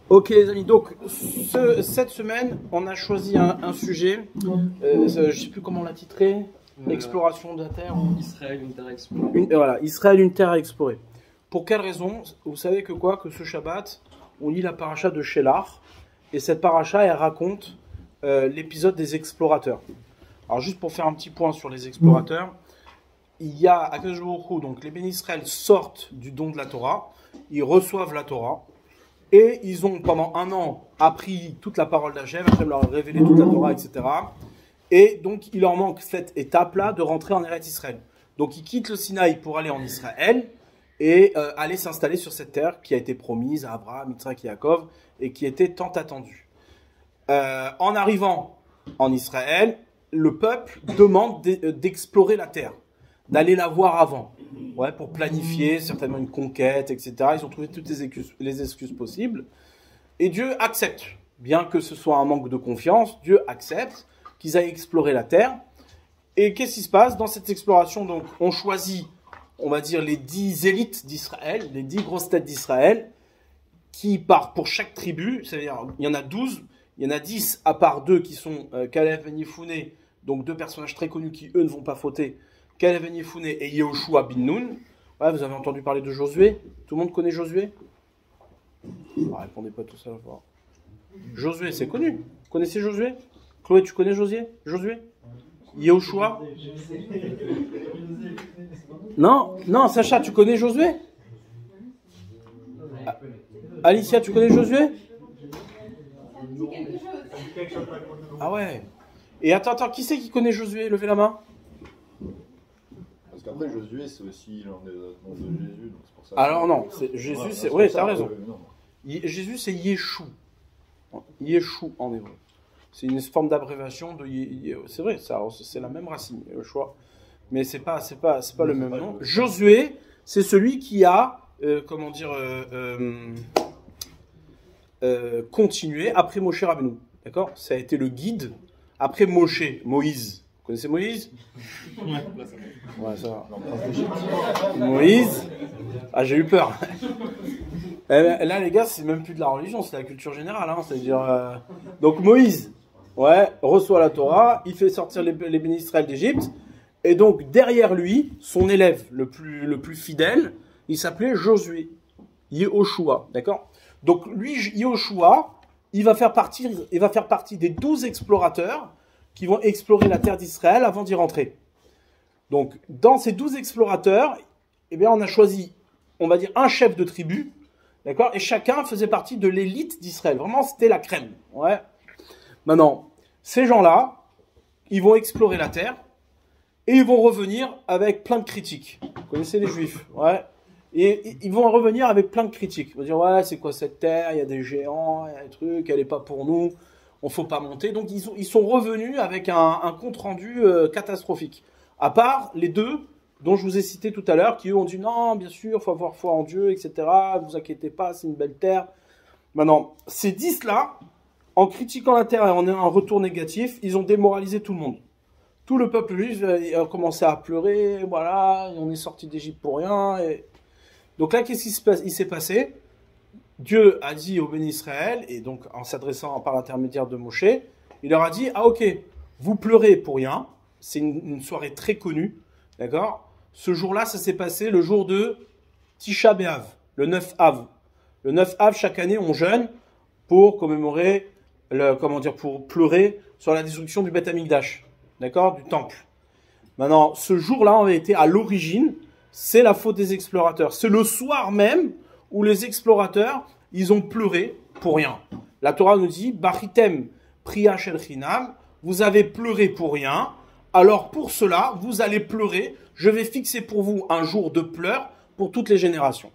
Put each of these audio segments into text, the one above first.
Ok les amis, donc cette semaine, on a choisi un sujet, je ne sais plus comment on l'a titré, exploration de la Terre. Israël, une terre à explorer. Voilà, Israël, une terre à explorer. Pour quelle raison? Vous savez que ce Shabbat, on lit la paracha de Shelach, et cette paracha, elle raconte l'épisode des explorateurs. Alors juste pour faire un petit point sur les explorateurs, il y a Akadosh Baruch Hu, donc les bénis Israël sortent du don de la Torah, ils reçoivent la Torah, et ils ont pendant un an appris toute la parole d'Hachem, Hachem leur a révélé toute la Torah, etc. Et donc il leur manque cette étape-là de rentrer en Eretz Israël. Donc ils quittent le Sinaï pour aller en Israël et aller s'installer sur cette terre qui a été promise à Abraham, Yitzhak et Yaakov et qui était tant attendue. En arrivant en Israël, le peuple demande d'explorer la terre, d'aller la voir avant, pour planifier certainement une conquête, etc. Ils ont trouvé toutes les excuses possibles. Et Dieu accepte, bien que ce soit un manque de confiance, Dieu accepte qu'ils aillent explorer la terre. Et qu'est-ce qui se passe dans cette exploration? Donc, on choisit, on va dire, les 10 élites d'Israël, les 10 grosses têtes d'Israël, qui partent pour chaque tribu, c'est-à-dire, il y en a 12, il y en a 10 à part 2 qui sont Caleb et Yefouné, donc 2 personnages très connus qui, eux, ne vont pas fauter, Caleb et Yefouné et Yehoshua bin Nun. Ouais, vous avez entendu parler de Josué? Tout le monde connaît Josué? Répondez pas tout ça. Josué, c'est connu. Vous connaissez Josué? Chloé, tu connais Josué? Yehoshua? Non, Sacha, tu connais Josué? Alicia, tu connais Josué? Ah ouais. Et attends, qui c'est qui connaît Josué? Levez la main. Parce qu'après, Josué, c'est aussi l'un des noms de Jésus. Donc c'est pour ça. Alors non, Jésus, c'est... Oui, t'as raison. Jésus, c'est Yeshua. Yeshua en hébreu. C'est une forme d'abréviation de... C'est vrai, c'est la même racine, Yeshua. Mais c'est pas le même nom. Josué, c'est celui qui a, continué après Moshe Rabbeinu. D'accord? Ça a été le guide après Moïse. Vous connaissez Moïse? Ouais, ça va. Moïse. Ah, j'ai eu peur. Là, les gars, c'est même plus de la religion, c'est la culture générale. Hein, c'est-à-dire, donc Moïse, reçoit la Torah, il fait sortir les bénis Israël d'Égypte, et donc derrière lui, son élève le plus fidèle, il s'appelait Josué, Yehoshua, d'accord? Donc lui, Yehoshua, il va faire partie des 12 explorateurs qui vont explorer la terre d'Israël avant d'y rentrer. Donc, dans ces 12 explorateurs, on a choisi, on va dire, un chef de tribu, d'accord? Et chacun faisait partie de l'élite d'Israël. Vraiment, c'était la crème. Ouais. Maintenant, ces gens-là, ils vont explorer la terre et ils vont revenir avec plein de critiques. Vous connaissez les Juifs, ouais? Et ils vont revenir avec plein de critiques. Ils vont dire, ouais, c'est quoi cette terre? Il y a des géants, il y a des trucs, elle n'est pas pour nous. On ne faut pas monter. Donc, ils sont revenus avec un compte-rendu catastrophique. À part les 2 dont je vous ai cité tout à l'heure, qui eux ont dit non, bien sûr, il faut avoir foi en Dieu, etc. Ne vous inquiétez pas, c'est une belle terre. Maintenant, ces 10-là, en critiquant la terre et en ayant un retour négatif, ils ont démoralisé tout le monde. Tout le peuple juif a commencé à pleurer, voilà, on est sorti d'Égypte pour rien. Donc là, qu'est-ce qui s'est passé? Dieu a dit aux bénis Israël, et donc en s'adressant par l'intermédiaire de Moshe, il leur a dit, ah ok, vous pleurez pour rien, c'est une soirée très connue, d'accord? Ce jour-là, ça s'est passé le jour de Tisha B'Av, le 9 Av. Le 9 Av, chaque année, on jeûne pour commémorer, pour pleurer sur la destruction du Beth Amikdash, d'accord? Du temple. Maintenant, ce jour-là, en réalité, à l'origine, c'est la faute des explorateurs. C'est le soir même où les explorateurs, ils ont pleuré pour rien. La Torah nous dit, Bachitem priya shel chinam, vous avez pleuré pour rien, alors pour cela, vous allez pleurer, je vais fixer pour vous un jour de pleurs pour toutes les générations.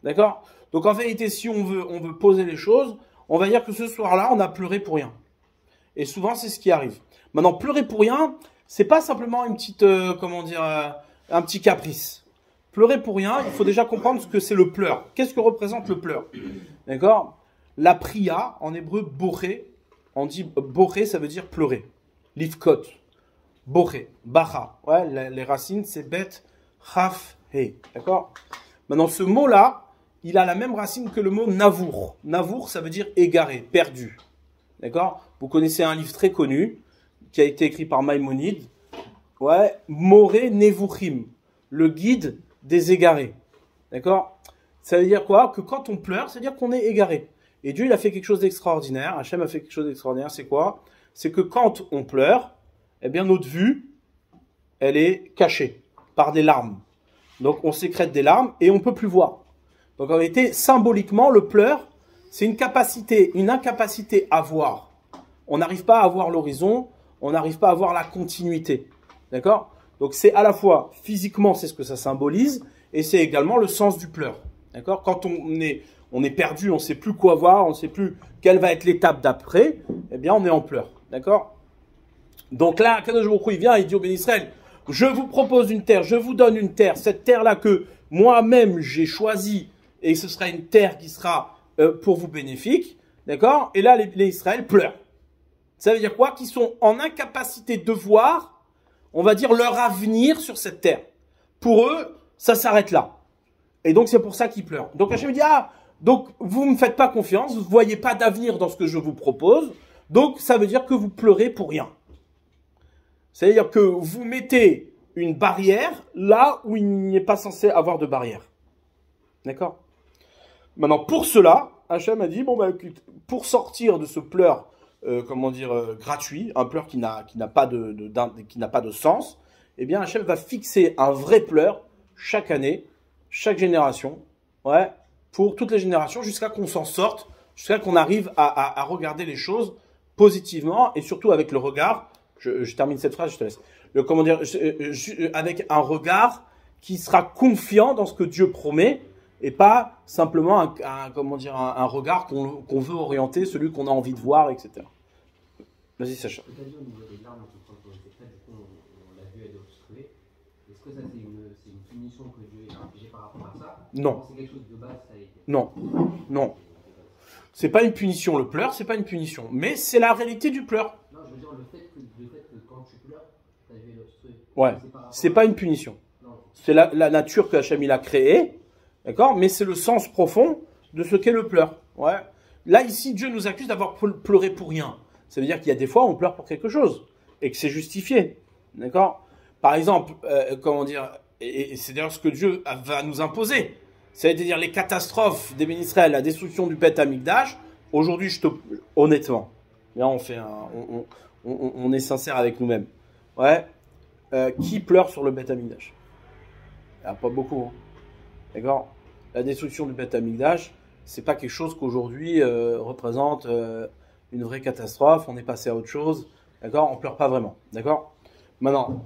D'accord? Donc en vérité, si on veut poser les choses, on va dire que ce soir-là, on a pleuré pour rien. Et souvent, c'est ce qui arrive. Maintenant, pleurer pour rien, c'est pas simplement une petite, un petit caprice. Pleurer pour rien, il faut déjà comprendre ce que c'est le pleur. Qu'est-ce que représente le pleur? D'accord? La priya, en hébreu, boré, on dit boré, ça veut dire pleurer. Livkot, boré, bacha. Ouais, les racines, c'est bet, chaf, Hey, d'accord? Maintenant, ce mot-là, il a la même racine que le mot navour. Navour, ça veut dire égaré, perdu. D'accord? Vous connaissez un livre très connu, qui a été écrit par Maïmonide. Ouais, Moré Nevuchim, le guide des égarés. D'accord? Ça veut dire quoi? Que quand on pleure, ça veut dire qu'on est égaré. Et Dieu, il a fait quelque chose d'extraordinaire. Hachem a fait quelque chose d'extraordinaire. C'est quoi? C'est que quand on pleure, eh bien, notre vue, elle est cachée par des larmes. Donc, on sécrète des larmes et on ne peut plus voir. Donc, en réalité, symboliquement, le pleur, c'est une incapacité à voir. On n'arrive pas à voir l'horizon, on n'arrive pas à voir la continuité. D'accord? Donc, c'est à la fois, physiquement, c'est ce que ça symbolise, et c'est également le sens du pleur. D'accord? Quand on est perdu, on ne sait plus quoi voir, on ne sait plus quelle va être l'étape d'après, eh bien, on est en pleurs. D'accord? Donc là, Kadosh Baruch Hu, il vient, il dit au Béni Israël, je vous propose une terre, je vous donne une terre, cette terre-là que moi-même j'ai choisie, et ce sera une terre qui sera pour vous bénéfique, d'accord? Et là, les Israël pleurent. Ça veut dire quoi? Qu'ils sont en incapacité de voir, on va dire, leur avenir sur cette terre. Pour eux, ça s'arrête là. Et donc, c'est pour ça qu'ils pleurent. Donc, Hachem dit, donc, vous ne me faites pas confiance, vous ne voyez pas d'avenir dans ce que je vous propose, donc, ça veut dire que vous pleurez pour rien. C'est-à-dire que vous mettez une barrière là où il n'est pas censé avoir de barrière. D'accord? Maintenant, pour cela, Hachem a dit, bon, bah, pour sortir de ce pleur, gratuit, un pleur qui n'a pas de sens, eh bien, Hachem va fixer un vrai pleur chaque année, chaque génération, ouais, pour toutes les générations, jusqu'à qu'on s'en sorte, jusqu'à qu'on arrive à regarder les choses positivement, et surtout avec le regard, je termine cette phrase, je te laisse, avec un regard qui sera confiant dans ce que Dieu promet, et pas simplement un regard qu'on veut orienter, celui qu'on a envie de voir, etc. Vas-y, Sacha. Tu as dit au niveau des larmes qui sont pour les secrets, du coup, on l'a vu, elle est obstruée. Est-ce que ça, c'est une punition que Dieu a infligée par rapport à ça? Non. C'est quelque chose de base, ça a été. Non. Non. C'est pas une punition, le pleur, c'est pas une punition. Mais c'est la réalité du pleur. Non, je veux dire, le fait que quand tu pleures, ta vue est obstruée. Ouais. C'est pas une punition. C'est la nature que Hachem il a créée. D'accord? Mais c'est le sens profond de ce qu'est le pleur. Ouais. Là, ici, Dieu nous accuse d'avoir pleuré pour rien. Ça veut dire qu'il y a des fois où on pleure pour quelque chose. Et que c'est justifié. D'accord? Par exemple, et c'est d'ailleurs ce que Dieu va nous imposer. C'est-à-dire les catastrophes des Béni Israël, la destruction du Beth Amikdash. Aujourd'hui, honnêtement, là, on est sincère avec nous-mêmes. Ouais. Qui pleure sur le Beth Amikdash? Il n'y a pas beaucoup. Hein. D'accord? La destruction du Beth Amikdash, c'est pas quelque chose qu'aujourd'hui représente une vraie catastrophe. On est passé à autre chose. D'accord? On pleure pas vraiment. D'accord? Maintenant,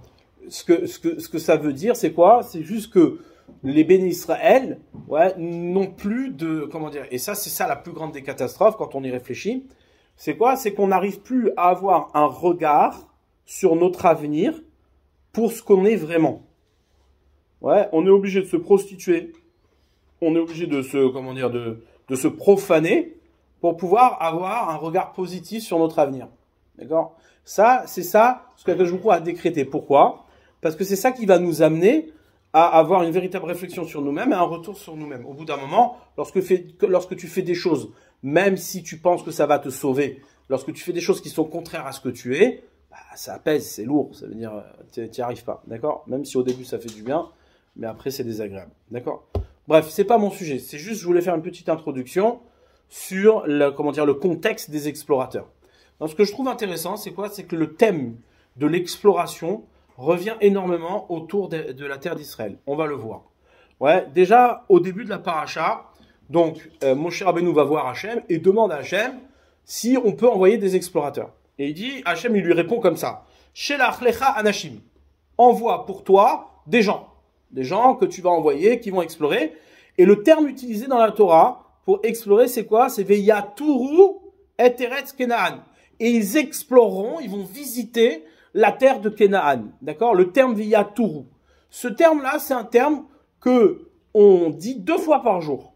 ce que ça veut dire, c'est quoi? C'est juste que les Béni Israël, ouais, n'ont plus de, et ça, c'est ça la plus grande des catastrophes quand on y réfléchit. C'est quoi? C'est qu'on n'arrive plus à avoir un regard sur notre avenir pour ce qu'on est vraiment. Ouais, on est obligé de se prostituer, on est obligé de se profaner pour pouvoir avoir un regard positif sur notre avenir. D'accord? Ça, c'est ça ce que je vous crois à décréter. Pourquoi? Parce que c'est ça qui va nous amener à avoir une véritable réflexion sur nous-mêmes et un retour sur nous-mêmes. Au bout d'un moment, lorsque tu fais des choses, même si tu penses que ça va te sauver, lorsque tu fais des choses qui sont contraires à ce que tu es, bah, ça pèse, c'est lourd, ça veut dire tu n'y arrives pas, d'accord? Même si au début ça fait du bien, mais après c'est désagréable, d'accord? Bref, c'est pas mon sujet, c'est juste je voulais faire une petite introduction sur le contexte des explorateurs. Donc, ce que je trouve intéressant, c'est quoi? C'est que le thème de l'exploration revient énormément autour de la terre d'Israël. On va le voir. Ouais, déjà, au début de la paracha, donc, Moshe Rabbeinu va voir Hachem et demande à Hachem si on peut envoyer des explorateurs. Et il dit, Hachem, il lui répond comme ça. Shelach lecha anashim. Envoie pour toi des gens que tu vas envoyer, qui vont explorer. Et le terme utilisé dans la Torah pour explorer, c'est quoi? C'est Veyaturu et Eretz Kenaan. Et ils exploreront, ils vont visiter la terre de Kenaan. D'accord? Le terme Veyaturu. Ce terme-là, c'est un terme que on dit 2 fois par jour.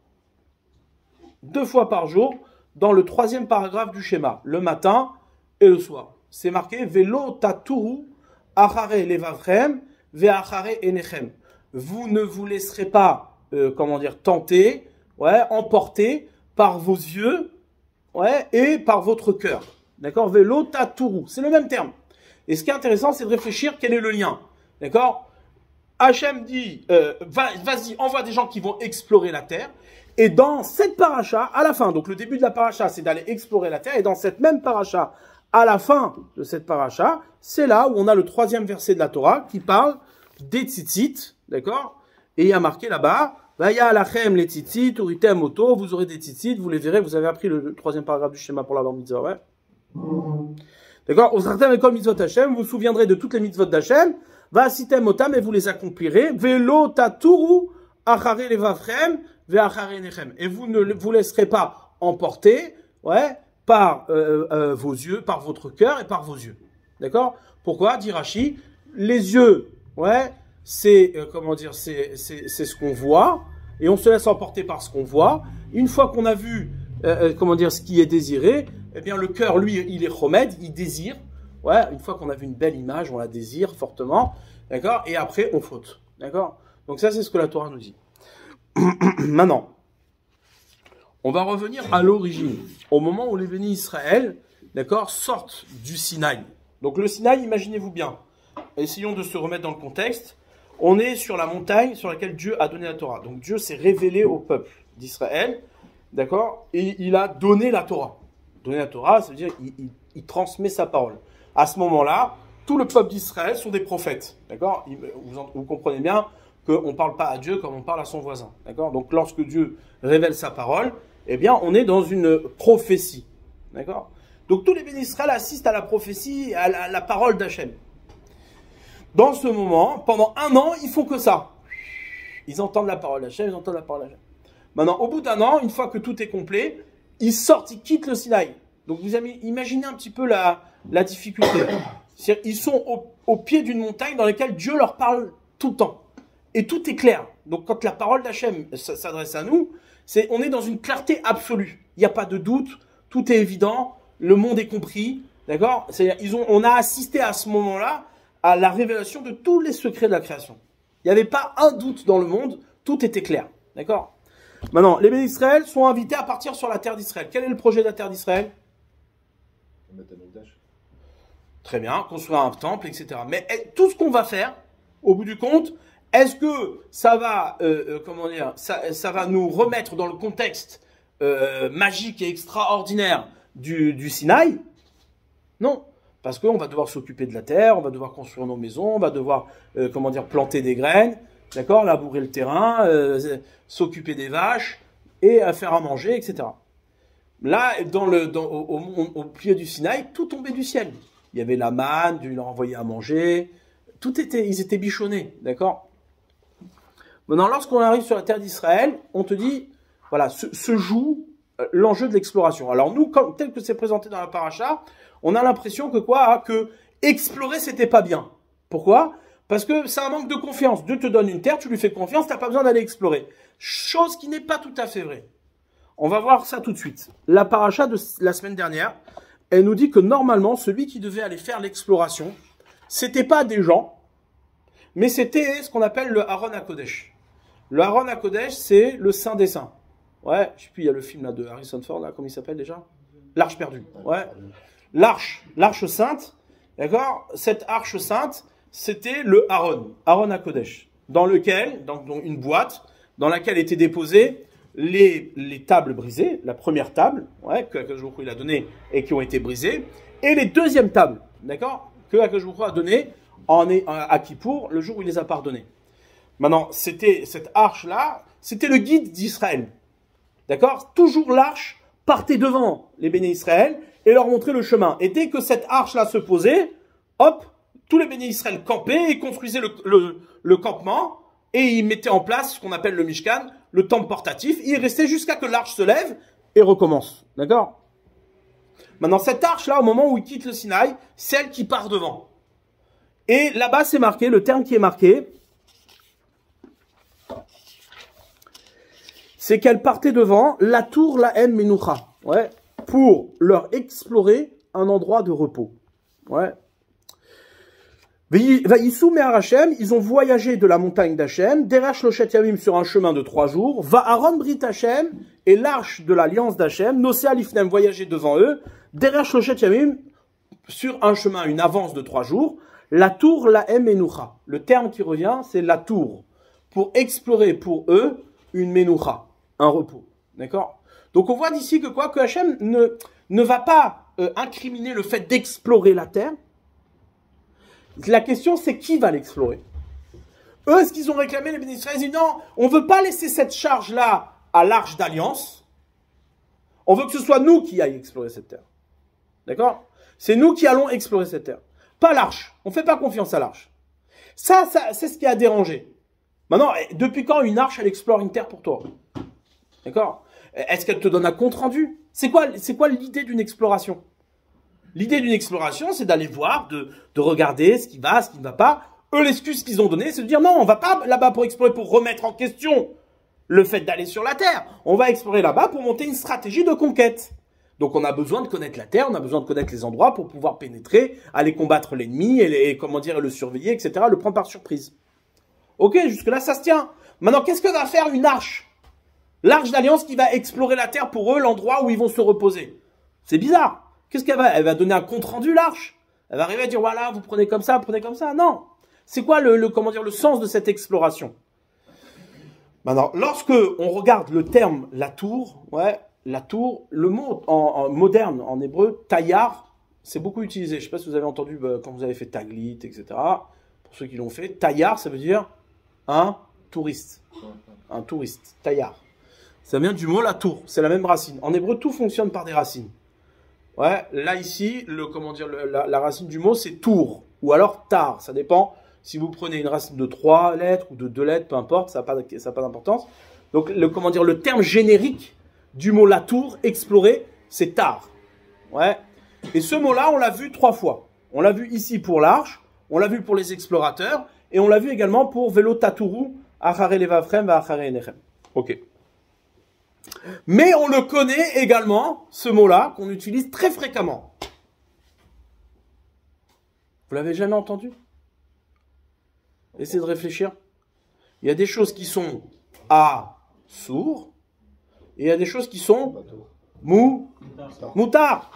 2 fois par jour dans le 3e paragraphe du schéma, le matin et le soir. C'est marqué Velo taturu achare levavchem ve'achare enechem. vous ne vous laisserez pas, comment dire, tenter, ouais, emporter par vos yeux, ouais, et par votre cœur. D'accord? Velo taturu, c'est le même terme. Et ce qui est intéressant, c'est de réfléchir quel est le lien. D'accord? Hachem dit, vas-y, envoie des gens qui vont explorer la terre. Et dans cette paracha, à la fin, donc le début de la paracha, c'est d'aller explorer la terre. Et dans cette même paracha, à la fin de cette paracha, c'est là où on a le 3e verset de la Torah qui parle des tzitzit, d'accord? Et il y a marqué là-bas, Vaya alachem les tzitzit, uritem oto, vous aurez des tzitzit, vous les verrez, vous avez appris le 3e paragraphe du schéma pour la bar mitzvah, ouais? D'accord? Au sartem et comme mitzvot Hashem, vous vous souviendrez de toutes les mitzvot d'Hashem, va sitem otam et vous les accomplirez, velo taturu, achare levavchem, ve achare nechem. Et vous ne vous laisserez pas emporter, ouais, par vos yeux, par votre cœur et par vos yeux. D'accord? Pourquoi? Dit Rashi, les yeux, ouais, c'est, comment dire, c'est ce qu'on voit, et on se laisse emporter par ce qu'on voit. Une fois qu'on a vu, comment dire, ce qui est désiré, eh bien, le cœur, lui, il est chomed, il désire. Ouais, une fois qu'on a vu une belle image, on la désire fortement. D'accord? Et après, on faute. D'accord? Donc ça, c'est ce que la Torah nous dit. Maintenant, on va revenir à l'origine. Au moment où les bénis Israël, d'accord, sortent du Sinaï. Donc le Sinaï, imaginez-vous bien. Essayons de se remettre dans le contexte. On est sur la montagne sur laquelle Dieu a donné la Torah. Donc Dieu s'est révélé au peuple d'Israël. D'accord? Et il a donné la Torah. Donner la Torah, ça veut dire il transmet sa parole. À ce moment-là, tout le peuple d'Israël sont des prophètes. D'accord? Vous comprenez bien qu'on ne parle pas à Dieu comme on parle à son voisin. D'accord? Donc lorsque Dieu révèle sa parole, eh bien on est dans une prophétie. D'accord? Donc tous les bénis d'Israël assistent à la prophétie, à la parole d'Hachem. Dans ce moment, pendant 1 an, ils font que ça. Ils entendent la parole d'Hachem, ils entendent la parole d'Hachem. Maintenant, au bout d'1 an, une fois que tout est complet, ils sortent, ils quittent le Sinaï. Donc vous imaginez un petit peu la difficulté. C'est-à-dire, ils sont au pied d'une montagne dans laquelle Dieu leur parle tout le temps. Et tout est clair. Donc quand la parole d'Hachem s'adresse à nous, on est dans une clarté absolue. Il n'y a pas de doute, tout est évident, le monde est compris. D'accord? C'est-à-dire, on a assisté à ce moment-là à la révélation de tous les secrets de la création. Il n'y avait pas un doute dans le monde, tout était clair. D'accord? Maintenant, les bénis d'Israël sont invités à partir sur la terre d'Israël. Quel est le projet de la terre d'Israël? Très bien, construire un temple, etc. Mais tout ce qu'on va faire, au bout du compte, est-ce que ça va, comment dire, ça va nous remettre dans le contexte magique et extraordinaire du Sinaï? Non, parce qu'on va devoir s'occuper de la terre, on va devoir construire nos maisons, on va devoir, comment dire, planter des graines, d'accord, labourer le terrain, s'occuper des vaches et faire à manger, etc. Là, au pied du Sinaï, tout tombait du ciel. Il y avait la manne, Dieu leur envoyait à manger, ils étaient bichonnés, d'accord? Maintenant, lorsqu'on arrive sur la terre d'Israël, on te dit, voilà, se joue l'enjeu de l'exploration. Alors nous, tel que c'est présenté dans la paracha, on a l'impression que explorer, c'était pas bien. Pourquoi? Parce que c'est un manque de confiance. Dieu te donne une terre, tu lui fais confiance, tu n'as pas besoin d'aller explorer. Chose qui n'est pas tout à fait vraie. On va voir ça tout de suite. La paracha de la semaine dernière, elle nous dit que normalement, celui qui devait aller faire l'exploration, c'était pas des gens, mais c'était ce qu'on appelle le Aaron HaKodesh. Le Aaron HaKodesh, c'est le Saint des Saints. Ouais, je sais plus, il y a le film là de Harrison Ford, là, comment il s'appelle déjà? L'Arche perdue. Ouais. L'arche sainte, d'accord? Cette arche sainte, c'était le Aaron HaKodesh, dans une boîte, dans laquelle étaient déposées les tables brisées, la première table, ouais, que Akadosh Baruch Hu il a donnée et qui ont été brisées, et les deuxièmes tables, d'accord, que Akadosh Baruch Hu a donné à Kippour, le jour où il les a pardonnées. Maintenant, cette arche-là, c'était le guide d'Israël, d'accord? Toujours l'arche partait devant les bénis Israël et leur montrait le chemin. Et dès que cette arche-là se posait, hop, tous les bénis Israël campaient et construisaient le campement, et ils mettaient en place ce qu'on appelle le Mishkan, le temple portatif. Il restait jusqu'à que l'arche se lève et recommence. D'accord? Maintenant, cette arche-là, au moment où il quitte le Sinaï, c'est elle qui part devant. Et là-bas, c'est marqué, le terme qui est marqué, c'est qu'elle partait devant la tour Lahem Menucha, ouais, pour leur explorer un endroit de repos. Ouais. Vaïssou Me'ar Hashem, ils ont voyagé de la montagne d'Hachem, Derech Loshet Yamim sur un chemin de 3 jours, Va Aaron Brit Hashem, et l'arche de l'alliance d'Hachem, Nosea Lifnem voyager devant eux, Derech Loshet Yamim sur un chemin, une avance de 3 jours, la tour la Menucha. Le terme qui revient, c'est la tour, pour explorer pour eux une Menucha, un repos. D'accord? Donc on voit d'ici que quoi? Que Hachem ne va pas incriminer le fait d'explorer la terre. La question, c'est qui va l'explorer? Eux, ce qu'ils ont réclamé, les bénéficiaires, ils disent non, on ne veut pas laisser cette charge-là à l'Arche d'Alliance. On veut que ce soit nous qui aillons explorer cette terre. D'accord? C'est nous qui allons explorer cette terre. Pas l'Arche. On ne fait pas confiance à l'Arche. Ça, c'est ce qui a dérangé. Maintenant, depuis quand une Arche, elle explore une terre pour toi? D'accord? Est-ce qu'elle te donne un compte-rendu? C'est quoi l'idée d'une exploration? L'idée d'une exploration, c'est d'aller voir, de regarder ce qui va, ce qui ne va pas. Eux, l'excuse qu'ils ont donnée, c'est de dire non, on va pas là-bas pour explorer, pour remettre en question le fait d'aller sur la Terre. On va explorer là-bas pour monter une stratégie de conquête. Donc on a besoin de connaître la Terre, on a besoin de connaître les endroits pour pouvoir pénétrer, aller combattre l'ennemi, et comment dire, le surveiller, etc., le prendre par surprise. Ok, jusque-là, ça se tient. Maintenant, qu'est-ce que va faire une arche? L'arche d'alliance qui va explorer la Terre pour eux, l'endroit où ils vont se reposer. C'est bizarre. Qu'est-ce qu'elle va? Elle va donner un compte-rendu, l'arche? Elle va arriver à dire, voilà, vous prenez comme ça, vous prenez comme ça? Non. C'est quoi comment dire, le sens de cette exploration? Maintenant, lorsque on regarde le terme la tour, la tour, le mot en moderne, en hébreu, taillard, c'est beaucoup utilisé. Je ne sais pas si vous avez entendu quand vous avez fait Taglit, etc. Pour ceux qui l'ont fait, taillard, ça veut dire un touriste. Un touriste, taillard. Ça vient du mot la tour, c'est la même racine. En hébreu, tout fonctionne par des racines. Ouais, là ici, la racine du mot, c'est tour, ou alors tar, ça dépend. Si vous prenez une racine de 3 lettres ou de 2 lettres, peu importe, ça n'a pas d'importance. Donc, le terme générique du mot la tour, explorer, c'est tar. Ouais. Et ce mot-là, on l'a vu 3 fois. On l'a vu ici pour l'arche, on l'a vu pour les explorateurs, et on l'a vu également pour Velo Taturu, Achare Levavchem, Achare Enechem. Ok. Mais on le connaît également, ce mot-là, qu'on utilise très fréquemment. Vous l'avez jamais entendu? Essayez de réfléchir. Il y a des choses qui sont sourd, et il y a des choses qui sont moutard.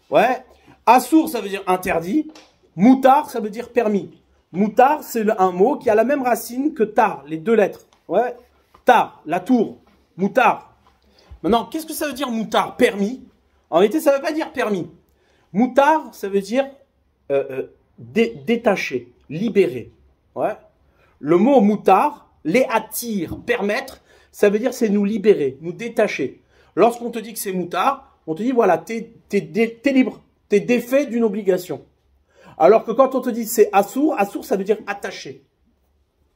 Ouais. Assour, ça veut dire interdit. Moutard, ça veut dire permis. Moutard, c'est un mot qui a la même racine que tar, les 2 lettres. Ouais. Tar, la tour. Moutard. Maintenant, qu'est-ce que ça veut dire moutard? Permis. En réalité, ça ne veut pas dire permis. Moutard, ça veut dire détaché, libéré. Ouais. Le mot moutard, les attire, permettre, ça veut dire c'est nous libérer, nous détacher. Lorsqu'on te dit que c'est moutard, on te dit voilà, t'es libre, t'es défait d'une obligation. Alors que quand on te dit c'est assour, ça veut dire attaché.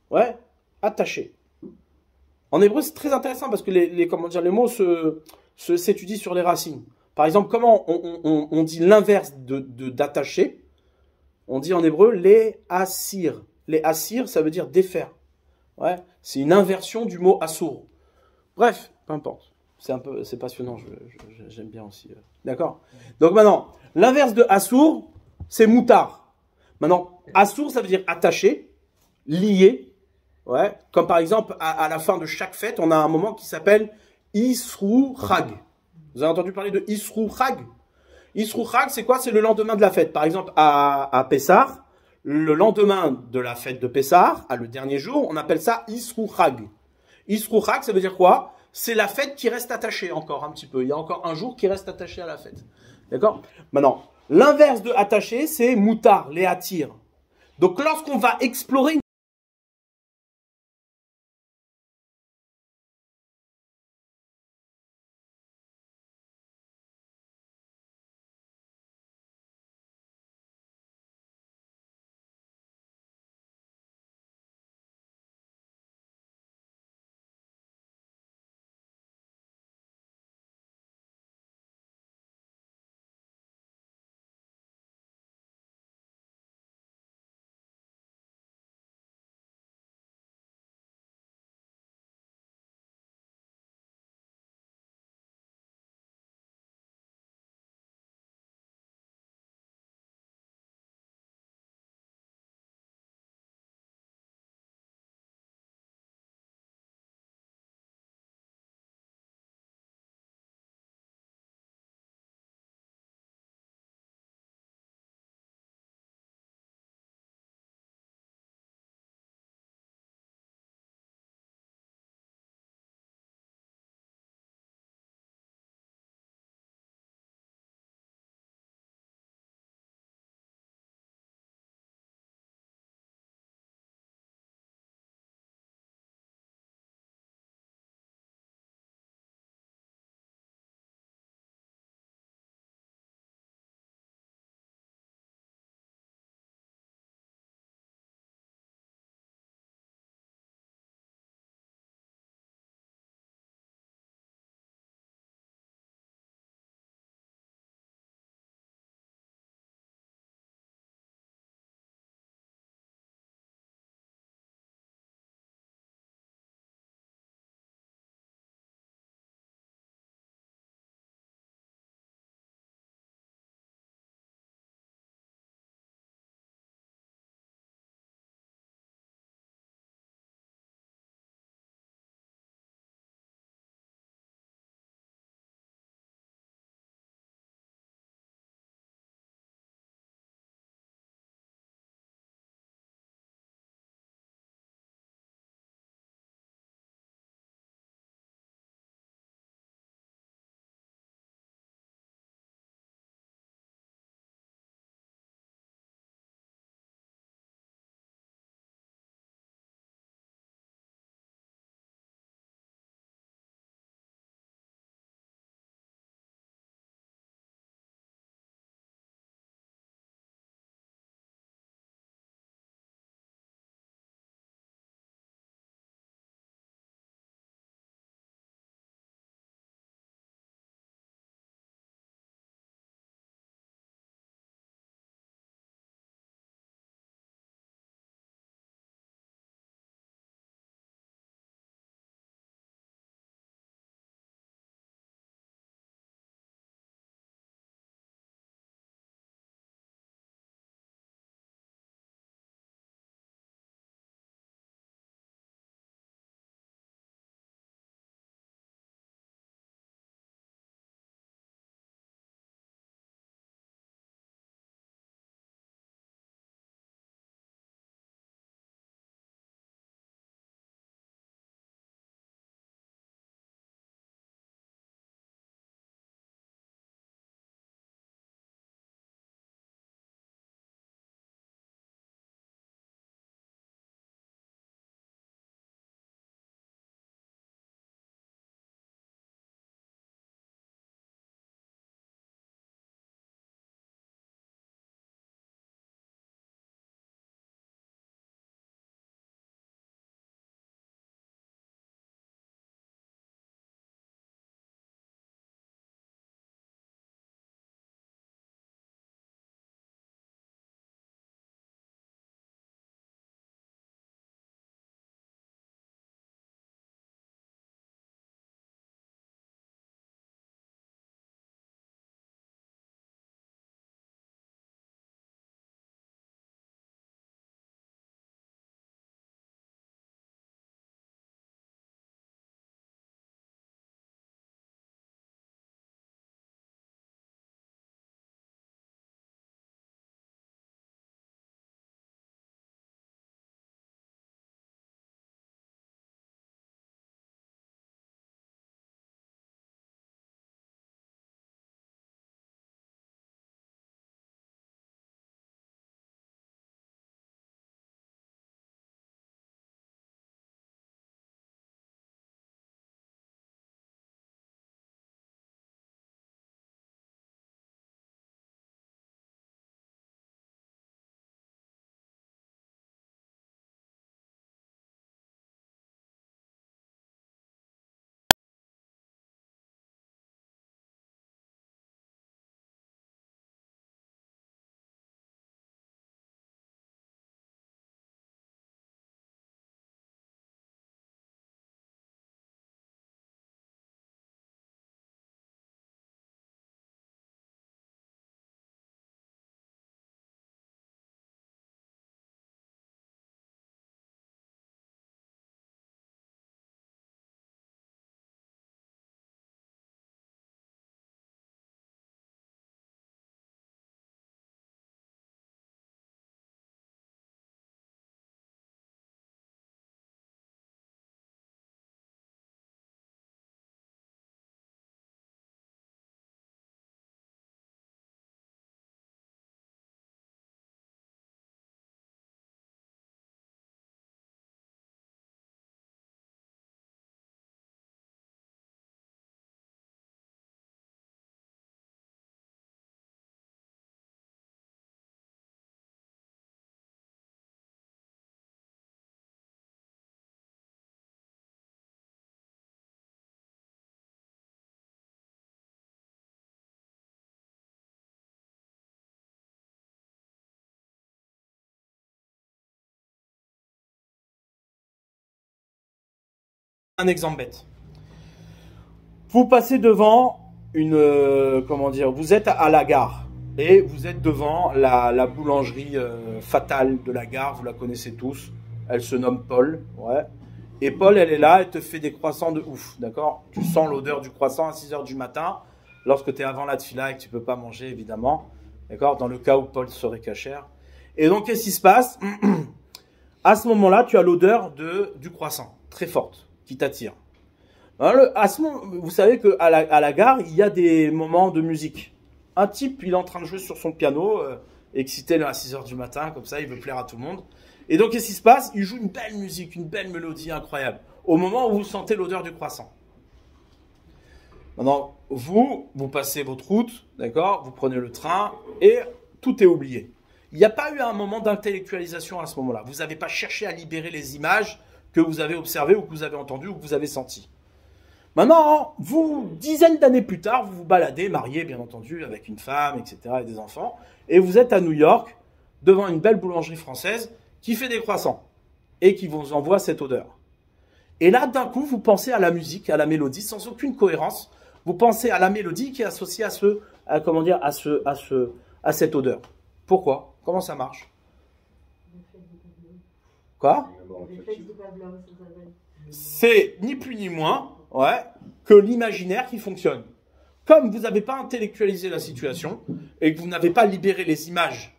Ouais, attaché. En hébreu, c'est très intéressant parce que les mots s'étudient sur les racines. Par exemple, comment on dit l'inverse d'attacher? On dit en hébreu les assir. Les assir, ça veut dire défaire. Ouais, c'est une inversion du mot assour. Bref, peu importe. C'est passionnant, j'aime bien aussi. D'accord? Donc maintenant, l'inverse de assour, c'est moutard. Maintenant, assour, ça veut dire attaché, lié. Ouais, comme par exemple, à la fin de chaque fête, on a un moment qui s'appelle Isrou Chag. Vous avez entendu parler de Isrou Chag? Isrou Chag, c'est quoi? C'est le lendemain de la fête. Par exemple, à Pessah, le lendemain de la fête de Pessah, le dernier jour, on appelle ça Isrou Chag. Isrou Chag, ça veut dire quoi? C'est la fête qui reste attachée encore un petit peu. Il y a encore un jour qui reste attaché à la fête. D'accord? Maintenant, l'inverse de attaché, c'est moutard, les attire. Donc, lorsqu'on va explorer Un exemple bête. Vous passez devant une, comment dire, vous êtes à la gare et vous êtes devant la boulangerie fatale de la gare, vous la connaissez tous. Elle se nomme Paul, ouais. Et Paul, elle est là, elle te fait des croissants de ouf, d'accord? Tu sens l'odeur du croissant à 6 h du matin, lorsque tu es avant la tefila et que tu peux pas manger, évidemment, d'accord? Dans le cas où Paul serait cachère. Et donc, qu'est-ce qui se passe? À ce moment-là, tu as l'odeur du croissant, très forte, qui t'attire. À ce moment, vous savez qu'à la gare, il y a des moments de musique. Un type, il est en train de jouer sur son piano, excité à 6 h du matin, comme ça, il veut plaire à tout le monde. Et donc, qu'est-ce qui se passe? Il joue une belle musique, une belle mélodie incroyable, au moment où vous sentez l'odeur du croissant. Maintenant, vous passez votre route, d'accord? Vous prenez le train, et tout est oublié. Il n'y a pas eu un moment d'intellectualisation à ce moment-là. Vous n'avez pas cherché à libérer les images que vous avez observées, ou que vous avez entendues, ou que vous avez senties. Maintenant, vous, dizaines d'années plus tard, vous vous baladez, marié bien entendu, avec une femme, etc., et des enfants, et vous êtes à New York, devant une belle boulangerie française, qui fait des croissants, et qui vous envoie cette odeur. Et là, d'un coup, vous pensez à la musique, à la mélodie, sans aucune cohérence, vous pensez à la mélodie qui est associée à cette odeur. Pourquoi? Comment ça marche? Quoi? C'est ni plus ni moins, ouais, que l'imaginaire qui fonctionne. Comme vous n'avez pas intellectualisé la situation et que vous n'avez pas libéré les images,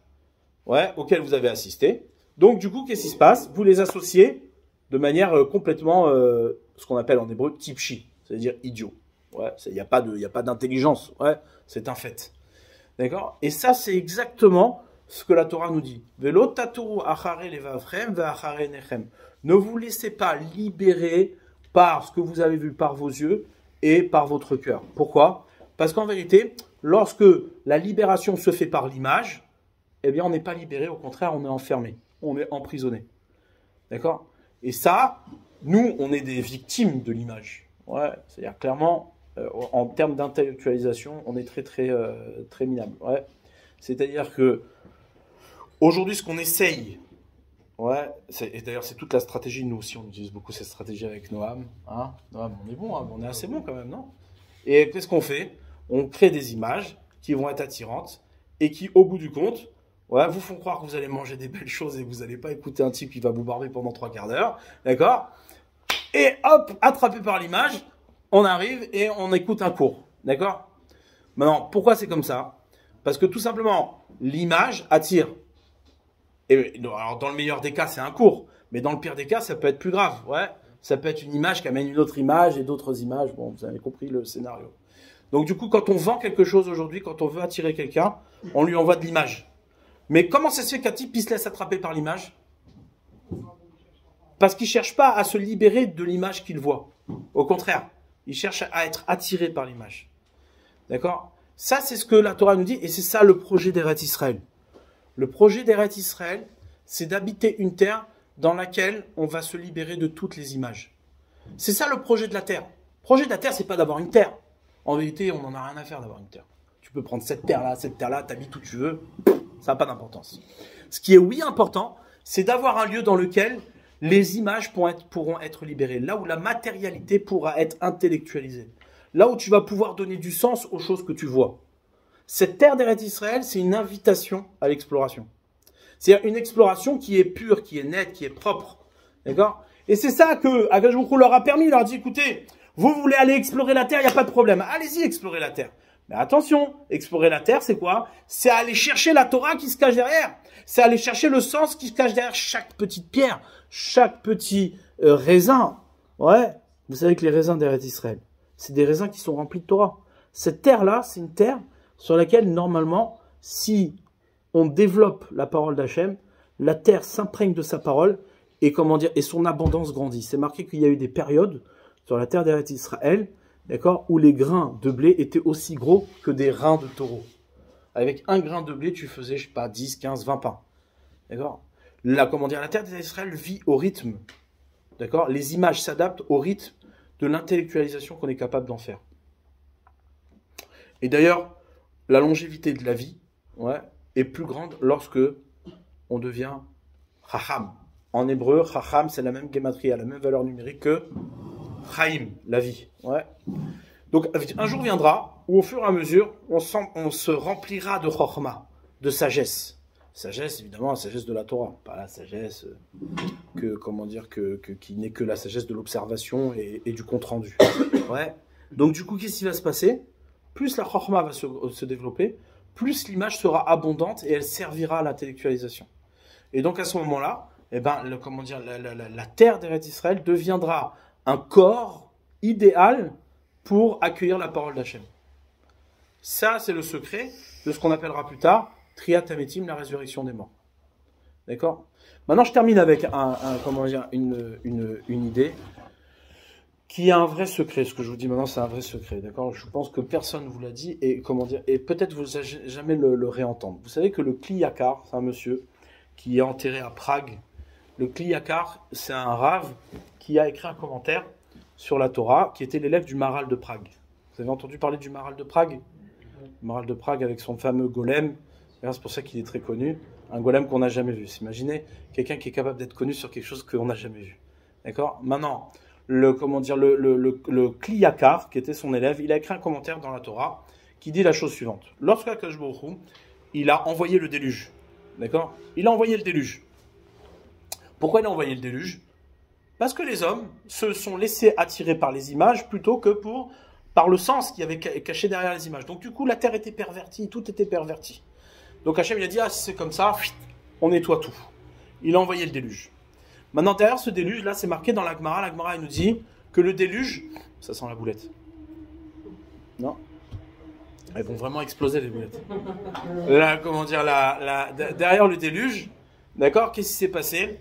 ouais, auxquelles vous avez assisté, donc du coup, qu'est-ce qui se passe? Vous les associez de manière complètement, ce qu'on appelle en hébreu, tipshi, c'est-à-dire idiot. Ouais, il n'y a pas d'intelligence, ouais, c'est un fait. D'accord? Et ça, c'est exactement ce que la Torah nous dit. Velo taturu achare levavchem ve'achare nechem. Ne vous laissez pas libérer par ce que vous avez vu par vos yeux et par votre cœur. Pourquoi? Parce qu'en vérité, lorsque la libération se fait par l'image, eh bien, on n'est pas libéré, au contraire, on est enfermé, on est emprisonné. D'accord? Et ça, nous, on est des victimes de l'image. Ouais, c'est-à-dire clairement, en termes d'intellectualisation, on est très minable. Ouais. C'est-à-dire que aujourd'hui, ce qu'on essaye, ouais, et d'ailleurs c'est toute la stratégie, nous aussi on utilise beaucoup cette stratégie avec Noam. Hein, Noam, on est bon, hein, on est assez bon quand même, non? Et qu'est-ce qu'on fait? On crée des images qui vont être attirantes et qui, au bout du compte, ouais, vous font croire que vous allez manger des belles choses et que vous n'allez pas écouter un type qui va vous barber pendant 3 quarts d'heure, d'accord? Et hop, attrapé par l'image, on arrive et on écoute un cours, d'accord? Maintenant, pourquoi c'est comme ça? Parce que tout simplement, l'image attire. Et alors, dans le meilleur des cas, c'est un cours, mais dans le pire des cas, ça peut être plus grave, ouais. Ça peut être une image qui amène une autre image et d'autres images. Bon, vous avez compris le scénario. Donc du coup, quand on vend quelque chose aujourd'hui, quand on veut attirer quelqu'un, on lui envoie de l'image. Mais comment ça se fait qu'un type se laisse attraper par l'image? Parce qu'il ne cherche pas à se libérer de l'image qu'il voit. Au contraire, il cherche à être attiré par l'image. D'accord? Ça, c'est ce que la Torah nous dit, et c'est ça le projet d'Eretz Israël. Le projet d'Eretz Israël, c'est d'habiter une terre dans laquelle on va se libérer de toutes les images. C'est ça le projet de la terre. Le projet de la terre, c'est pas d'avoir une terre. En vérité, on n'en a rien à faire d'avoir une terre. Tu peux prendre cette terre-là, t'habites où tu veux, ça n'a pas d'importance. Ce qui est, oui, important, c'est d'avoir un lieu dans lequel les images pourront être libérées, là où la matérialité pourra être intellectualisée, là où tu vas pouvoir donner du sens aux choses que tu vois. Cette terre d'Eretz Israël, c'est une invitation à l'exploration. C'est une exploration qui est pure, qui est nette, qui est propre. D'accord? Et c'est ça que Akadosh Baruch Hu leur a permis. Il leur a dit, écoutez, vous voulez aller explorer la terre, il n'y a pas de problème. Allez-y, explorer la terre. Mais attention, explorer la terre, c'est quoi? C'est aller chercher la Torah qui se cache derrière. C'est aller chercher le sens qui se cache derrière chaque petite pierre, chaque petit raisin. Ouais, vous savez que les raisins d'Eretz Israël, c'est des raisins qui sont remplis de Torah. Cette terre-là, c'est une terre sur laquelle, normalement, si on développe la parole d'Hachem, la terre s'imprègne de sa parole et, comment dire, et son abondance grandit. C'est marqué qu'il y a eu des périodes sur la terre d'Eretz Israël, d'accord, où les grains de blé étaient aussi gros que des reins de taureau. Avec un grain de blé, tu faisais, je sais pas, 10, 15, 20 pains. D'accord? La terre d'Israël vit au rythme. D'accord? Les images s'adaptent au rythme de l'intellectualisation qu'on est capable d'en faire. Et d'ailleurs, la longévité de la vie, ouais, est plus grande lorsque on devient chacham. En hébreu, chacham, c'est la même guématrie, la même valeur numérique que Chaim, la vie. Ouais. Donc un jour viendra où au fur et à mesure, on se remplira de chokhmah, de sagesse. Sagesse, évidemment, la sagesse de la Torah, pas la sagesse qui n'est que la sagesse de l'observation et du compte rendu. Ouais. Donc du coup, qu'est-ce qui va se passer? Plus la chokhmah va se développer, plus l'image sera abondante et elle servira à l'intellectualisation. Et donc à ce moment-là, eh ben, la terre d'Eretz Israël deviendra un corps idéal pour accueillir la parole d'Hachem. Ça, c'est le secret de ce qu'on appellera plus tard Triat Hametim, la résurrection des morts. D'accord? Maintenant, je termine avec une idée qui a un vrai secret. Ce que je vous dis maintenant, c'est un vrai secret. D'accord? Je pense que personne ne vous l'a dit et peut-être vous n'allez jamais le réentendre. Vous savez que le Kli Yakar, c'est un monsieur qui est enterré à Prague. Le Kli Yakar, c'est un rave qui a écrit un commentaire sur la Torah, qui était l'élève du Maharal de Prague. Vous avez entendu parler du Maharal de Prague? Le Maharal de Prague avec son fameux golem. C'est pour ça qu'il est très connu. Un golem qu'on n'a jamais vu. Imaginez quelqu'un qui est capable d'être connu sur quelque chose qu'on n'a jamais vu. D'accord? Maintenant, le Kli Yakar, qui était son élève, il a écrit un commentaire dans la Torah qui dit la chose suivante. Lorsque Akadosh Baruch Hu, il a envoyé le déluge. D'accord? Il a envoyé le déluge. Pourquoi il a envoyé le déluge? Parce que les hommes se sont laissés attirer par les images plutôt que par le sens qui avait caché derrière les images. Donc du coup, la terre était pervertie, tout était perverti. Donc Hachem, il a dit, si c'est comme ça, on nettoie tout. Il a envoyé le déluge. Maintenant, derrière ce déluge, là, c'est marqué dans la Gemara. La Gemara, elle nous dit que le déluge, ça sent la boulette. Non? Elles vont vraiment exploser, les boulettes. Là, derrière le déluge, d'accord, qu'est-ce qui s'est passé?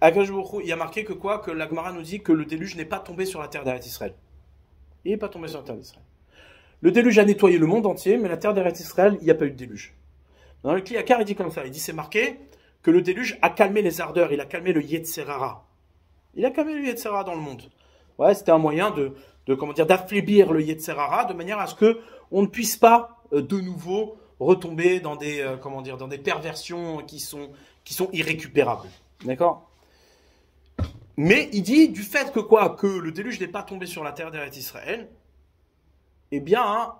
Il y a marqué que la Gemara nous dit que le déluge n'est pas tombé sur la terre d'Eretz Israël. Il n'est pas tombé sur la terre d'Israël. Le déluge a nettoyé le monde entier, mais la terre d'Eretz Israël, il n'y a pas eu de déluge. Dans le Kli Yakar, il dit comme ça, il dit c'est marqué que le déluge a calmé les ardeurs, il a calmé le Yetzer Hara. Il a calmé le Yetzer Hara dans le monde. Ouais, c'était un moyen d'affaiblir le Yetzer Hara de manière à ce que on ne puisse pas de nouveau retomber dans des perversions qui sont irrécupérables. D'accord? Mais il dit du fait que le déluge n'est pas tombé sur la terre d'Eretz Israël, eh bien,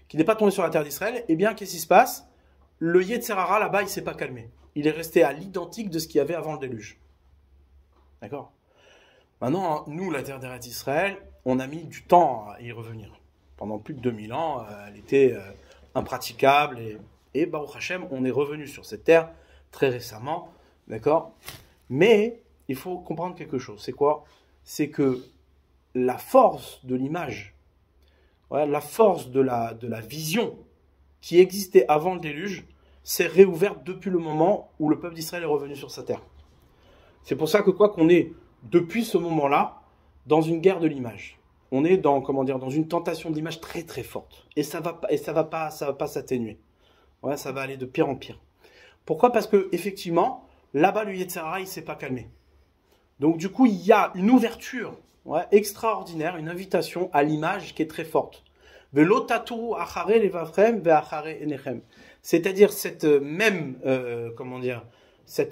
qui n'est pas tombé sur la terre d'Israël, eh bien, qu'est-ce qui se passe? Le Yetzer Hara, là-bas, il ne s'est pas calmé. Il est resté à l'identique de ce qu'il y avait avant le déluge. D'accord? Maintenant, nous, la terre d'Eretz Israël, on a mis du temps à y revenir. Pendant plus de 2000 ans, elle était impraticable. Et Baruch Hashem, on est revenu sur cette terre très récemment. D'accord? Mais il faut comprendre quelque chose. C'est quoi? C'est que la force de l'image, la force de la vision qui existait avant le déluge s'est réouverte depuis le moment où le peuple d'Israël est revenu sur sa terre. C'est pour ça qu'on est, depuis ce moment-là, dans une guerre de l'image. On est dans une tentation de l'image très très forte. Et ça va pas s'atténuer. Ouais, ça va aller de pire en pire. Pourquoi? Parce que effectivement, là-bas, le Yetzer Hara, il ne s'est pas calmé. Donc du coup, il y a une ouverture extraordinaire, une invitation à l'image qui est très forte. C'est-à-dire cette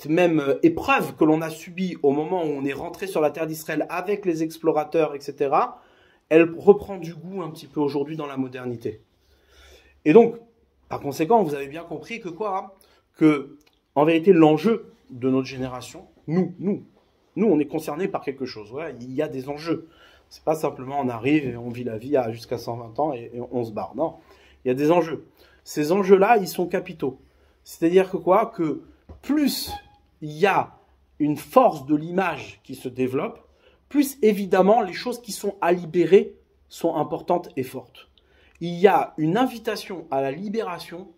même épreuve que l'on a subie au moment où on est rentré sur la terre d'Israël avec les explorateurs, etc., elle reprend du goût un petit peu aujourd'hui dans la modernité. Et donc, par conséquent, vous avez bien compris que en vérité, l'enjeu de notre génération, nous, on est concernés par quelque chose. Ouais, il y a des enjeux. C'est pas simplement on arrive et on vit la vie jusqu'à 120 ans et on se barre. Non, il y a des enjeux. Ces enjeux-là, ils sont capitaux. C'est-à-dire que plus il y a une force de l'image qui se développe, plus évidemment les choses qui sont à libérer sont importantes et fortes. Il y a une invitation à la libération,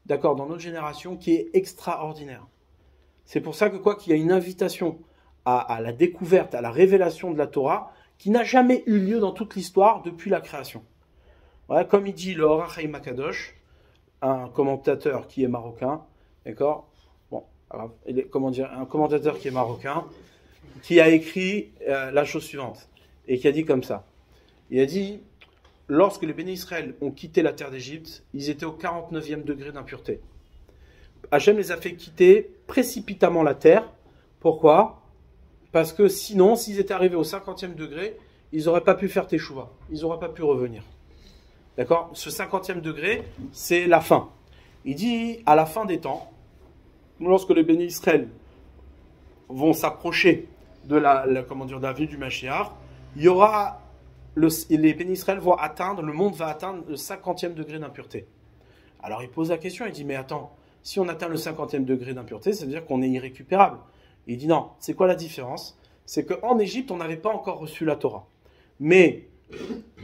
d'accord, dans notre génération qui est extraordinaire. C'est pour ça qu'il y a une invitation à la découverte, à la révélation de la Torah qui n'a jamais eu lieu dans toute l'histoire depuis la création. Ouais, comme il dit le Or HaChaim HaKadosh, un commentateur qui est marocain, d'accord, un commentateur qui est marocain, qui a écrit la chose suivante, et qui a dit comme ça. Il a dit, lorsque les bénis Israël ont quitté la terre d'Égypte, ils étaient au 49e degré d'impureté. Hachem les a fait quitter précipitamment la terre. Pourquoi? Parce que sinon, s'ils étaient arrivés au 50e degré, ils n'auraient pas pu faire teshuva. Ils n'auraient pas pu revenir. D'accord? Ce 50e degré, c'est la fin. Il dit, à la fin des temps, lorsque les bénis Israël vont s'approcher de la venue du Mashiach, il y aura les bénis Israël vont atteindre, le monde va atteindre le 50e degré d'impureté. Alors il pose la question, il dit, mais attends, si on atteint le 50e degré d'impureté, ça veut dire qu'on est irrécupérable. Il dit non, c'est quoi la différence? C'est qu'en Égypte, on n'avait pas encore reçu la Torah. Mais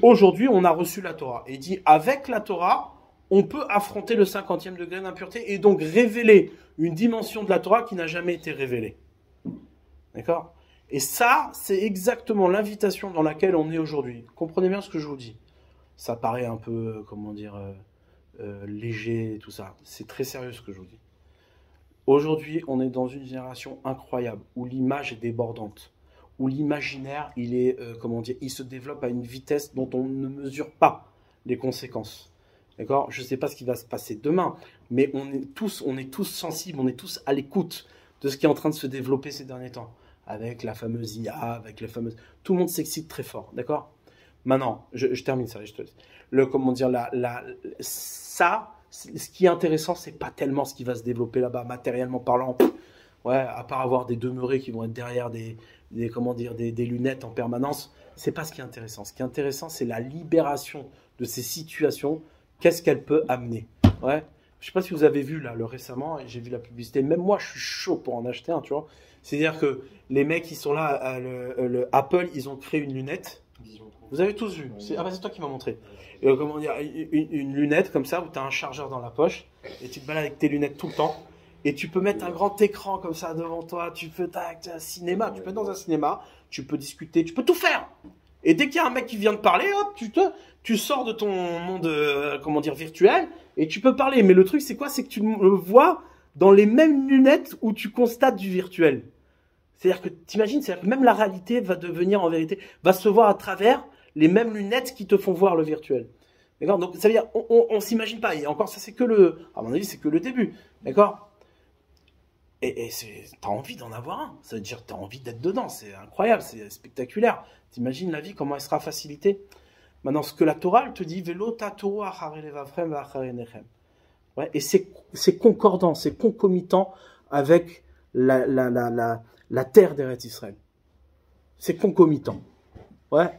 aujourd'hui, on a reçu la Torah. Et il dit, avec la Torah, on peut affronter le 50e degré d'impureté et donc révéler une dimension de la Torah qui n'a jamais été révélée. D'accord? Et ça, c'est exactement l'invitation dans laquelle on est aujourd'hui. Comprenez bien ce que je vous dis. Ça paraît un peu, léger et tout ça. C'est très sérieux ce que je vous dis. Aujourd'hui, on est dans une génération incroyable où l'image est débordante, où l'imaginaire, il se développe à une vitesse dont on ne mesure pas les conséquences. D'accord? Je ne sais pas ce qui va se passer demain, mais on est tous sensibles, on est tous à l'écoute de ce qui est en train de se développer ces derniers temps, avec la fameuse IA, avec les fameuses... Tout le monde s'excite très fort, d'accord? Maintenant, je termine ça, je te laisse. Ce qui est intéressant, c'est pas tellement ce qui va se développer là-bas, matériellement parlant. Ouais, à part avoir des demeurés qui vont être derrière des lunettes en permanence, c'est pas ce qui est intéressant. Ce qui est intéressant, c'est la libération de ces situations. Qu'est-ce qu'elle peut amener? Ouais. Je sais pas si vous avez vu là, récemment, j'ai vu la publicité. Même moi, je suis chaud pour en acheter un, tu vois. C'est-à-dire que les mecs qui sont là, Apple, ils ont créé une lunette. Vous avez tous vu. C'est toi qui m'as montré. Une lunette comme ça où tu as un chargeur dans la poche et tu te balades avec tes lunettes tout le temps et tu peux mettre un grand écran comme ça devant toi, tu peux un cinéma, tu peux être dans un cinéma, tu peux discuter, tu peux tout faire. Et dès qu'il y a un mec qui vient de parler, hop, tu sors de ton monde virtuel et tu peux parler. Mais le truc c'est quoi? C'est que tu le vois dans les mêmes lunettes où tu constates du virtuel. C'est-à-dire que t'imagines, c'est-à-dire que même la réalité va devenir en vérité, va se voir à travers les mêmes lunettes qui te font voir le virtuel. D'accord? Donc, ça veut dire, on s'imagine pas. Et encore, ça, c'est que à mon avis, c'est que le début. D'accord? Et t'as envie d'en avoir un. Ça veut dire, t'as envie d'être dedans. C'est incroyable, c'est spectaculaire. T'imagines la vie, comment elle sera facilitée? Maintenant, ce que la Torah, elle te dit, Velo tatoro achare levavchem va'achare nechem. Ouais, et c'est concordant, c'est concomitant avec la terre d'Eretz Israël. C'est concomitant. Ouais.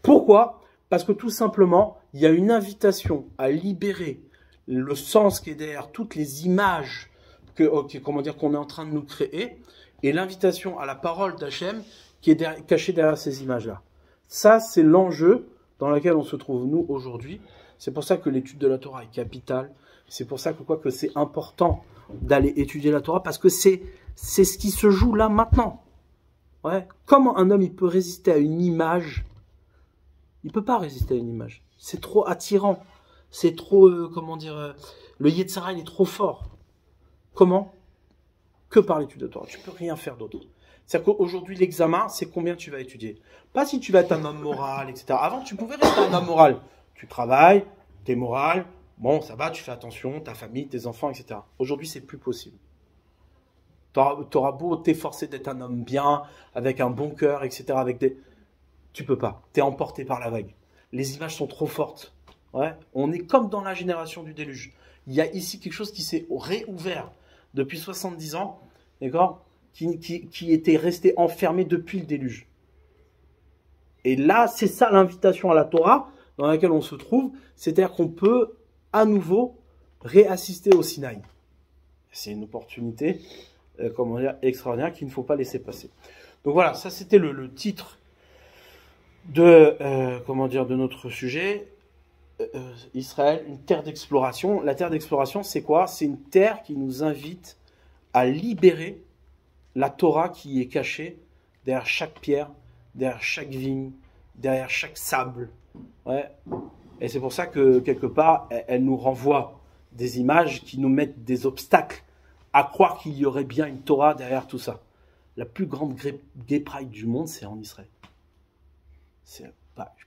Pourquoi? Parce que tout simplement, il y a une invitation à libérer le sens qui est derrière toutes les images qu'on est en train de nous créer, et l'invitation à la parole d'Hachem qui est cachée derrière ces images-là. Ça, c'est l'enjeu dans lequel on se trouve, nous, aujourd'hui. C'est pour ça que l'étude de la Torah est capitale. C'est pour ça que c'est important d'aller étudier la Torah, parce que c'est ce qui se joue là, maintenant. Ouais. Comment un homme, il peut résister à une image? Il ne peut pas résister à une image. C'est trop attirant. C'est trop, le Yetzara, il est trop fort. Comment? Que par l'étude de Torah. Tu ne peux rien faire d'autre. C'est-à-dire qu'aujourd'hui, l'examen, c'est combien tu vas étudier. Pas si tu vas être un homme moral, etc. Avant, tu pouvais rester un homme moral. Tu travailles, tu es moral, bon, ça va, tu fais attention, ta famille, tes enfants, etc. Aujourd'hui, c'est plus possible. Tu auras beau t'efforcer d'être un homme bien, avec un bon cœur, etc. Tu peux pas. Tu es emporté par la vague. Les images sont trop fortes. Ouais. On est comme dans la génération du déluge. Il y a ici quelque chose qui s'est réouvert depuis 70 ans, d'accord, qui était resté enfermé depuis le déluge. Et là, c'est ça l'invitation à la Torah dans laquelle on se trouve, c'est-à-dire qu'on peut à nouveau réassister au Sinaï. C'est une opportunité extraordinaire qu'il ne faut pas laisser passer. Donc voilà, ça c'était le titre de notre sujet. Israël, une terre d'exploration. La terre d'exploration, c'est quoi? C'est une terre qui nous invite à libérer la Torah qui est cachée derrière chaque pierre, derrière chaque vigne, derrière chaque sable. Ouais. Et c'est pour ça que, quelque part, elle nous renvoie des images qui nous mettent des obstacles à croire qu'il y aurait bien une Torah derrière tout ça. La plus grande gay pride du monde, c'est en Israël. Je sais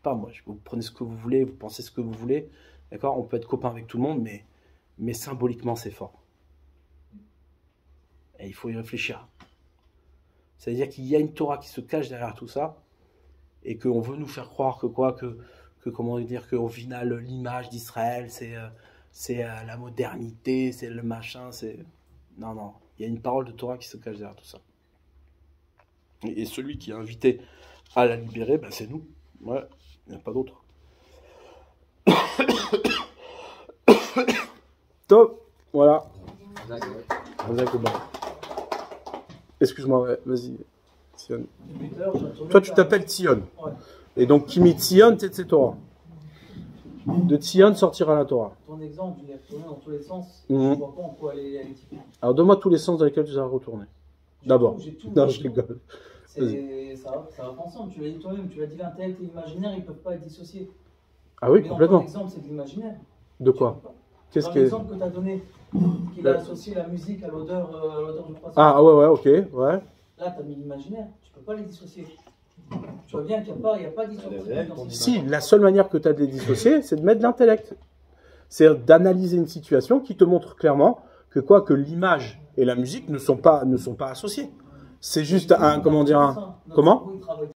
pas, moi, vous prenez ce que vous voulez, vous pensez ce que vous voulez, d'accord? On peut être copain avec tout le monde, mais symboliquement, c'est fort. Et il faut y réfléchir. C'est-à-dire qu'il y a une Torah qui se cache derrière tout ça, et qu'on veut nous faire croire que quoi, comment dire, qu'au final, l'image d'Israël, c'est la modernité, c'est le machin, c'est... Non, non, il y a une parole de Torah qui se cache derrière tout ça. Et celui qui est invité à la libérer, ben c'est nous. Ouais, il n'y a pas d'autre. Top, voilà. Excuse-moi, ouais, vas-y. Sion. Toi, tu t'appelles Sion. Ouais. Et donc, qui met Sion, c'est Torah. De Sion sortira la Torah. Ton exemple, il est retourné dans tous les sens. Je ne vois pas en quoi elle est typique. Alors, donne-moi tous les sens dans lesquels tu vas retourner. D'abord. Non, je rigole. Ça va ensemble. Tu l'as dit toi-même. Tu l'as dit, l'intellect et l'imaginaire, ils ne peuvent pas être dissociés. Ah oui, mais complètement. L'exemple, c'est de l'imaginaire. De quoi? Qu'est-ce que... L'exemple que tu as donné, qu'il a associé la musique à l'odeur du poisson. Ah ouais, ok, ouais. Là, tu as mis l'imaginaire. Tu ne peux pas les dissocier. Tu vois bien qu'il n'y a pas de dissociation. Si, la seule manière que tu as de les dissocier, c'est de mettre de l'intellect. C'est d'analyser une situation qui te montre clairement que quoi, que l'image et la musique ne sont pas associées. C'est juste un, comment dire, un... Comment ?